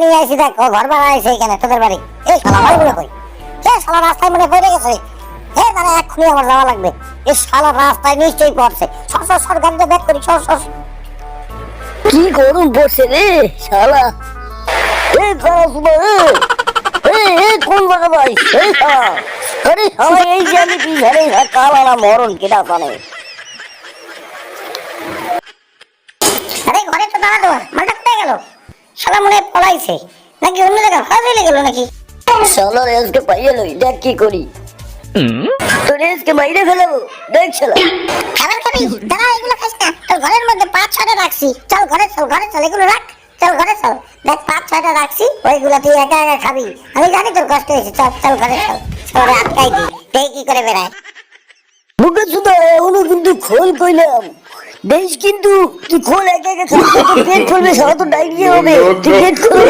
নিয়ে আইছি দেখ, ও ঘর ভাড়া আইছে এখানে তোদের বাড়ি। এই শালা মালগুলো কই? এ শালা রাস্তায় মনে পড়ে গেছে। হে মানে এক্ষুনি আমার যাওয়া লাগবে। এই শালা রাস্তায় নিশ্চয়ই পড়ছে। সর সর সর, গাড়িটা ব্যাক করি, সর সর। কি গরম পড়ছে রে শালা। এই খাসবা এই কোন জায়গা ভাই? এই শালা, আরে শালা এই যে আমি পিছনে কালা মরণ কেটা জানে। আরে ঘরে তো দাঁড়া দেওয়া, মালটা কোথায় গেল? শালা মনে হয় পলাইছে নাকি অন্য জায়গায় ফাঁস হয়ে গেল নাকি? শালা রেজকে পাইয়ে লই, দেখ কি করি। তো রেজকে মাইরে ফেলাবো, দেখ শালা। খাবার খাবি? দাঁড়া, এগুলো খাস না। তোর ঘরের মধ্যে 5-6টা রাখছি। চল ঘরে চল, ঘরে চল, এগুলো রাখ। চল ঘরে চল, দেখ 5-6টা রাখছি, ওইগুলো তুই একা একা খাবি। আমি জানি তোর কষ্ট হয়েছে। চল চল ঘরে চল, সরে আটকাই দি, দেখ কি করে বেড়ায়। বুকে সুদা এখনো কিন্তু খোল কইলাম দেশ, কিন্তু তুই খোল একা একা খাস, তোর পেট খুলবে, শালা তো ডায়রিয়া হবে। তুই পেট খোল।